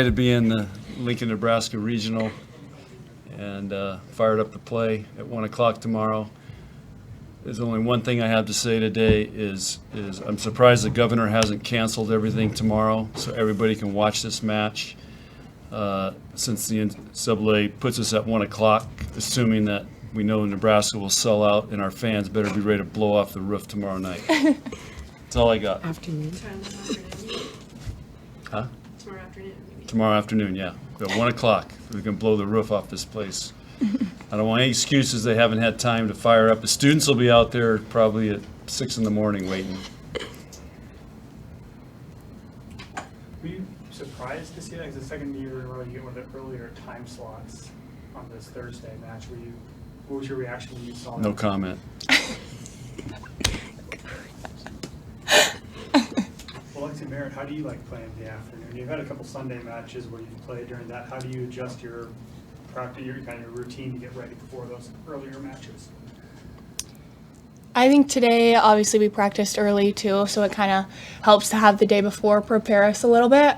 To be in the Lincoln, Nebraska Regional, and fired up to play at 1 o'clock tomorrow. There's only one thing I have to say today is I'm surprised the governor hasn't canceled everything tomorrow so everybody can watch this match. Since the NCAA puts us at 1 o'clock, assuming that we know Nebraska will sell out and our fans better be ready to blow off the roof tomorrow night. That's all I got. Afternoon. Huh? Tomorrow afternoon. Tomorrow afternoon, yeah. At 1 o'clock, we can blow the roof off this place. I don't want any excuses they haven't had time to fire up. The students will be out there probably at 6 in the morning waiting. Were you surprised to see that? It's the second year in a row you get one of the earlier time slots on this Thursday match. What was your reaction when you saw that? No comment. Well, Lexi Merritt, how do you like playing in the afternoon? You've had a couple Sunday matches where you've played during that. How do you adjust your practice, your kind of routine to get ready before those earlier matches? I think today, obviously, we practiced early too, so it kind of helps to have the day before prepare us a little bit.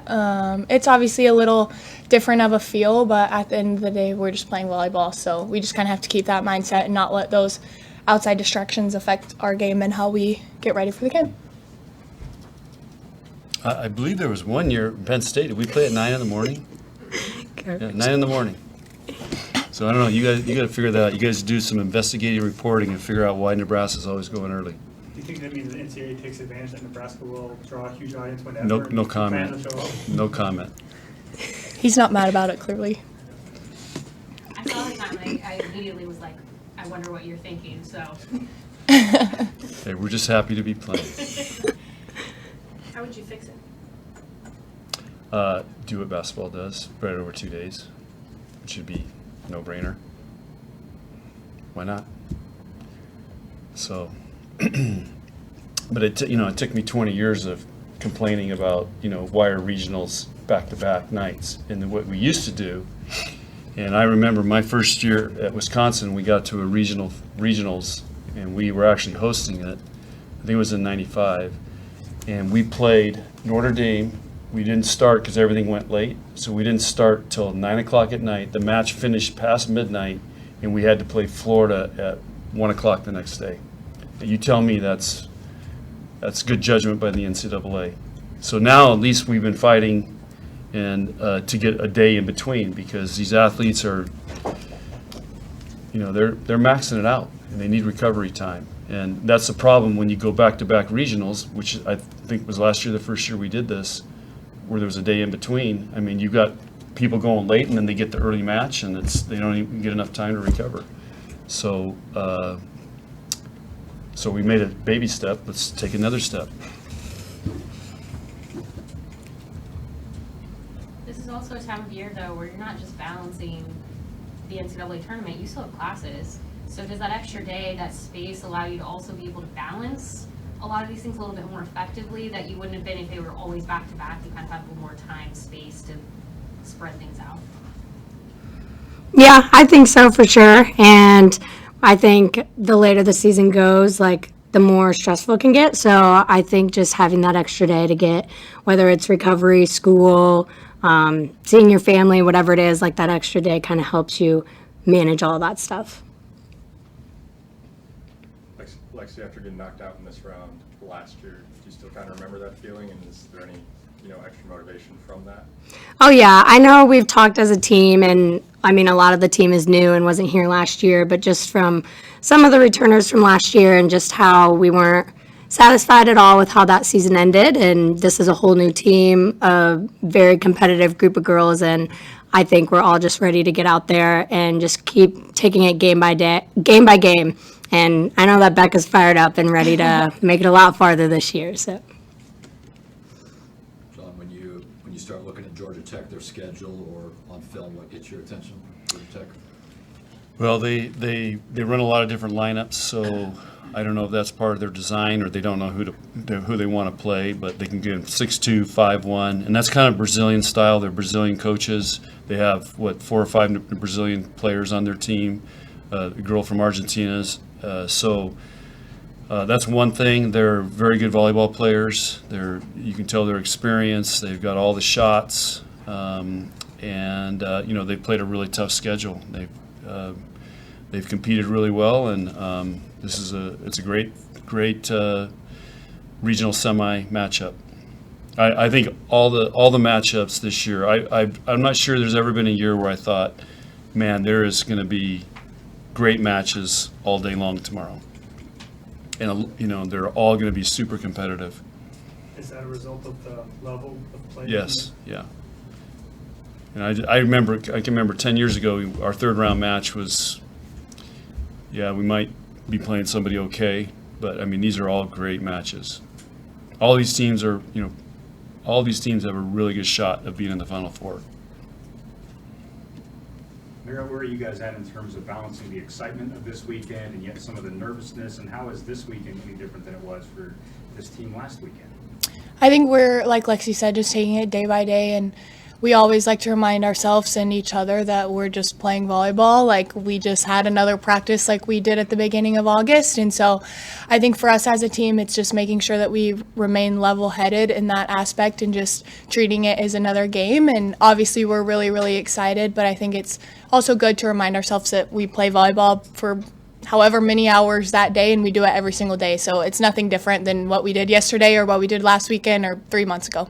It's obviously a little different of a feel, but at the end of the day, we're just playing volleyball, so we just kind of have to keep that mindset and not let those outside distractions affect our game and how we get ready for the game. I believe there was one year at Penn State. Did we play at 9 in the morning? Yeah, 9 in the morning. So I don't know. You got to figure that out. You guys do some investigative reporting and figure out why Nebraska's always going early. Do you think that means the NCAA takes advantage that Nebraska will draw a huge audience whenever? No comment. No comment. He's not mad about it, clearly. I saw the time and I immediately was like, I wonder what you're thinking, so. Hey, we're just happy to be playing. How would you fix it? Do what basketball does, spread it over 2 days. It should be a no-brainer. Why not? So, but it took me 20 years of complaining about, why are regionals back-to-back nights? And what we used to do, and I remember my first year at Wisconsin, we got to a regionals, and we were actually hosting it. I think it was in '95. And we played Notre Dame. We didn't start because everything went late, so we didn't start till 9 o'clock at night. The match finished past midnight, and we had to play Florida at 1 o'clock the next day. You tell me that's good judgment by the NCAA. So now at least we've been fighting and to get a day in between, because these athletes are, they're maxing it out and they need recovery time. And that's the problem when you go back-to-back regionals, which I think was last year, the first year we did this, where there was a day in between. I mean, you've got people going late, and then they get the early match, and they don't even get enough time to recover. So, so we made a baby step. Let's take another step. This is also a time of year, though, where you're not just balancing the NCAA tournament, you still have classes. So does that extra day, that space, allow you to also be able to balance a lot of these things a little bit more effectively that you wouldn't have been if they were always back-to-back? You kind of have a little more time, space to spread things out. Yeah, I think so for sure. And I think the later the season goes, the more stressful it can get. So I think just having that extra day to get, whether it's recovery, school, seeing your family, whatever it is, that extra day kind of helps you manage all that stuff. Lexi, after getting knocked out in this round last year, do you still kind of remember that feeling? And is there any, extra motivation from that? Oh, yeah. I know we've talked as a team, and I mean, a lot of the team is new and wasn't here last year, but just from some of the returners from last year and just how we weren't satisfied at all with how that season ended. And this is a whole new team, a very competitive group of girls, and I think we're all just ready to get out there and just keep taking it game by game. And I know that Becca's fired up and ready to make it a lot farther this year. So, John, when you start looking at Georgia Tech, their schedule, or on film, what gets your attention? Georgia Tech. Well, they run a lot of different lineups, so I don't know if that's part of their design or they don't know who they want to play, but they can get 6-2, 5-1, and that's kind of Brazilian style. They're Brazilian coaches. They have 4 or 5 Brazilian players on their team. A girl from Argentina's. So that's one thing. They're very good volleyball players. You can tell they're experienced. They've got all the shots. And they've played a really tough schedule. They've competed really well, and it's a great regional semi matchup. I think all the matchups this year. I'm not sure there's ever been a year where I thought, man, there is going to be great matches all day long tomorrow, and they're all going to be super competitive. Is that a result of the level of play? Yes, yeah. And I can remember 10 years ago, our third round match was, we might be playing somebody okay, but I mean, these are all great matches. All these teams have a really good shot of being in the Final Four. Merritt, where are you guys at in terms of balancing the excitement of this weekend and yet some of the nervousness, and how is this weekend any different than it was for this team last weekend? I think we're, like Lexi said, just taking it day by day, and we always like to remind ourselves and each other that we're just playing volleyball. Like, we just had another practice like we did at the beginning of August. And so I think for us as a team, it's just making sure that we remain level-headed in that aspect and just treating it as another game. And obviously we're really, really excited, but I think it's also good to remind ourselves that we play volleyball for however many hours that day, and we do it every single day. So it's nothing different than what we did yesterday or what we did last weekend or 3 months ago.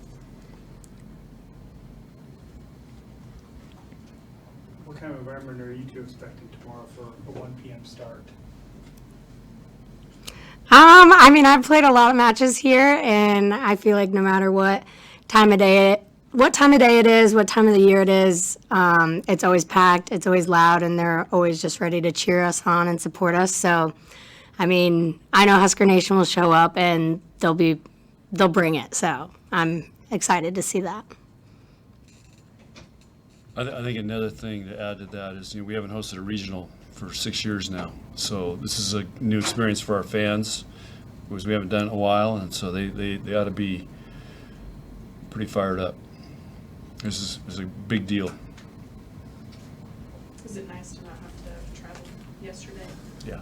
What kind of environment are you two expecting tomorrow for a 1 p.m. start? I've played a lot of matches here, and I feel like no matter what time of day it is, what time of the year it is, it's always packed, it's always loud, and they're always just ready to cheer us on and support us. So, I know Husker Nation will show up, and they'll bring it. So I'm excited to see that. I think another thing to add to that is, we haven't hosted a regional for 6 years now. So this is a new experience for our fans, because we haven't done it in a while, and so they ought to be pretty fired up. This is a big deal. Is it nice to not have to travel yesterday? Yeah.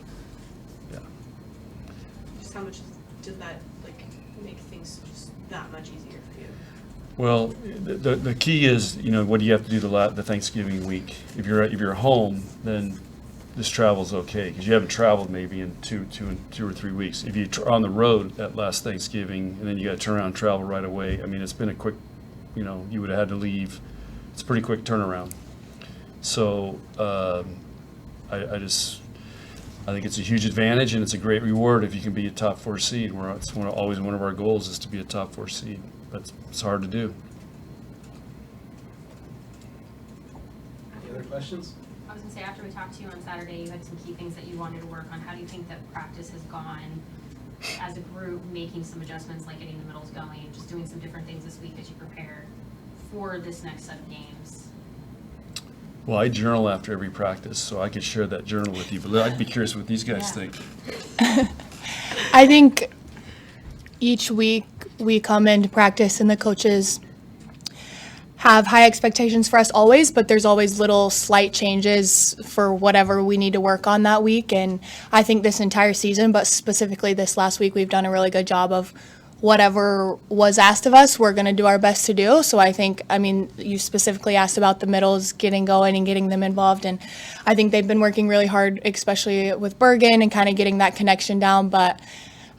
Just how much did that make things just that much easier for you? Well, the key is, what do you have to do the Thanksgiving week? If you're home, then this travel's okay, because you haven't traveled maybe in two or 3 weeks. If you're on the road that last Thanksgiving, and then you got to turn around and travel right away, it's been a quick, you would have had to leave. It's a pretty quick turnaround. So I think it's a huge advantage, and it's a great reward if you can be a top 4 seed. It's always one of our goals is to be a top 4 seed, but it's hard to do. Any other questions? I was gonna say, after we talked to you on Saturday, you had some key things that you wanted to work on. How do you think that practice has gone as a group, making some adjustments, like getting the middles going, and just doing some different things this week as you prepare for this next set of games? Well, I journal after every practice, so I could share that journal with you, but I'd be curious what these guys think. I think each week we come into practice and the coaches have high expectations for us always, but there's always little slight changes for whatever we need to work on that week. And I think this entire season, but specifically this last week, we've done a really good job of whatever was asked of us, we're going to do our best to do. So I think, you specifically asked about the middles getting going and getting them involved. And I think they've been working really hard, especially with Bergen and kind of getting that connection down. But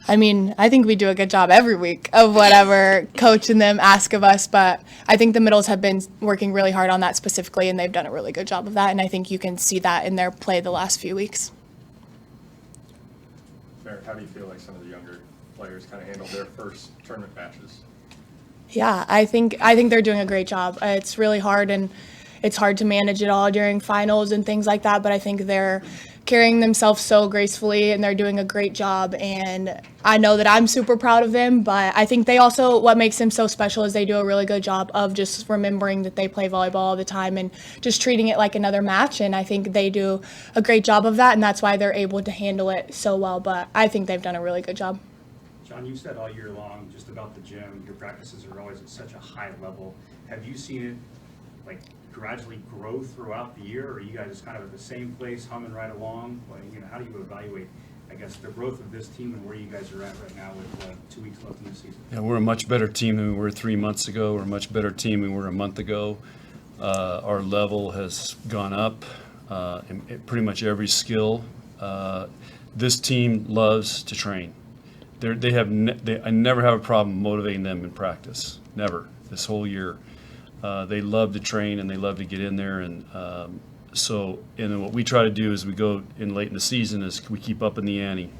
I think we do a good job every week of whatever coach and them ask of us. But I think the middles have been working really hard on that specifically, and they've done a really good job of that. And I think you can see that in their play the last few weeks. Merritt, how do you feel like some of the younger players kind of handled their first tournament matches? Yeah, I think they're doing a great job. It's really hard, and it's hard to manage it all during finals and things like that, but I think they're carrying themselves so gracefully, and they're doing a great job, and I know that I'm super proud of them, but I think they also, what makes them so special is they do a really good job of just remembering that they play volleyball all the time and just treating it like another match, and I think they do a great job of that, and that's why they're able to handle it so well, but I think they've done a really good job. John, you've said all year long just about the gym, your practices are always at such a high level. Have you seen it gradually grow throughout the year, or are you guys kind of at the same place, humming right along? How do you evaluate I guess, the growth of this team and where you guys are at right now with 2 weeks left in the season? Yeah, we're a much better team than we were 3 months ago. We're a much better team than we were a month ago. Our level has gone up in pretty much every skill. This team loves to train. I never have a problem motivating them in practice. Never. This whole year. They love to train and they love to get in there. And then what we try to do as we go in late in the season is we keep up in the ante.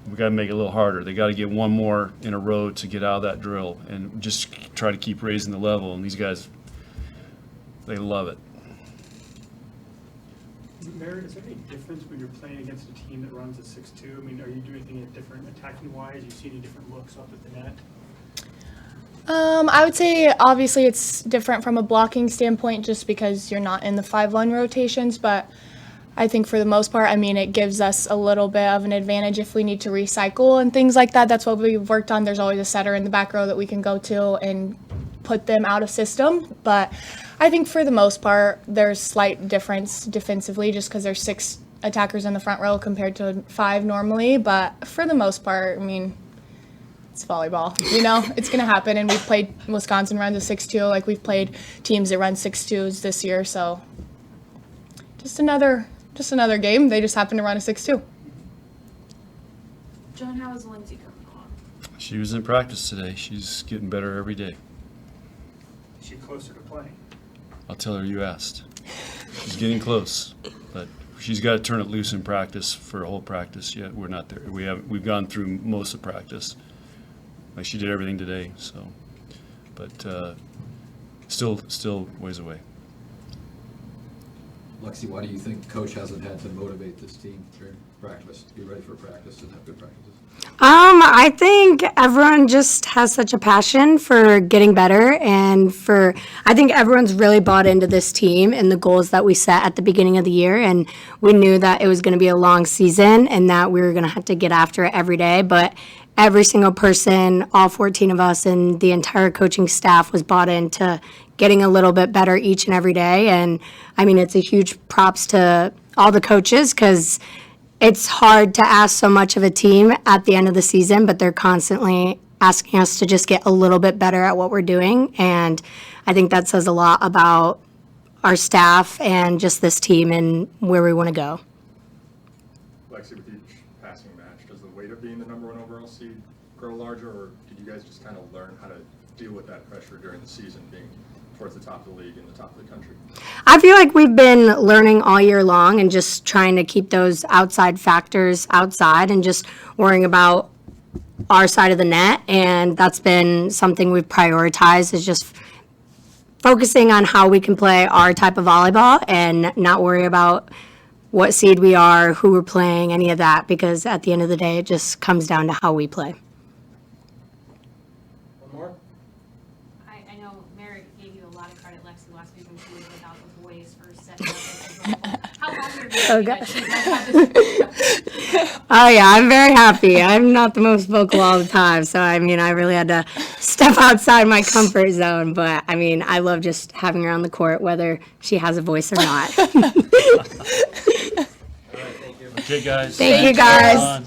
We got to make it a little harder. They got to get one more in a row to get out of that drill and just try to keep raising the level. And these guys, they love it. Merritt, is there any difference when you're playing against a team that runs a 6-2? I mean, are you doing anything different attacking wise? You see any different looks up at the net? I would say obviously it's different from a blocking standpoint just because you're not in the 5-1 rotations, but I think for the most part, I mean, it gives us a little bit of an advantage if we need to recycle and things like that. That's what we've worked on. There's always a setter in the back row that we can go to and put them out of system. But I think for the most part, there's slight difference defensively just because there's 6 attackers in the front row compared to 5 normally. But for the most part, I mean, it's volleyball, you know, it's going to happen. And we've played Wisconsin runs a 6-2, like we've played teams that run 6-2s this year. So just another game. They just happen to run a 6-2. John, how is Lindsay coming along? She was in practice today. She's getting better every day. Is she closer to playing? I'll tell her you asked. She's getting close, but she's got to turn it loose in practice for a whole practice yet. We're not there. We've gone through most of practice. Like she did everything today, so, but still ways away. Lexi, why do you think coach hasn't had to motivate this team during practice, to be ready for practice and have good practices? I think everyone just has such a passion for getting better, and I think everyone's really bought into this team and the goals that we set at the beginning of the year, and we knew that it was going to be a long season and that we were going to have to get after it every day, but every single person, all 14 of us and the entire coaching staff was bought into getting a little bit better each and every day. And I mean, it's a huge props to all the coaches because it's hard to ask so much of a team at the end of the season, but they're constantly asking us to just get a little bit better at what we're doing. And I think that says a lot about our staff and just this team and where we want to go. Lexi, with each passing match, does the weight of being the #1 overall seed grow larger, or did you guys just kind of learn how to deal with that pressure during the season, being towards the top of the league and the top of the country? I feel like we've been learning all year long and just trying to keep those outside factors outside and just worrying about our side of the net. And that's been something we've prioritized, is just focusing on how we can play our type of volleyball and not worry about what seed we are, who we're playing, any of that, because at the end of the day, it just comes down to how we play. One more? I know Merritt gave you a lot of credit, Lexi, last week when she was without the voice for setting up this. How long are you Oh, that God. she had this? Oh, yeah, I'm very happy. I'm not the most vocal all the time, so I mean, I really had to step outside my comfort zone, but I mean, I love just having her on the court, whether she has a voice or not. All right, thank you. Okay, guys. Thank you, Thanks for guys. coming on.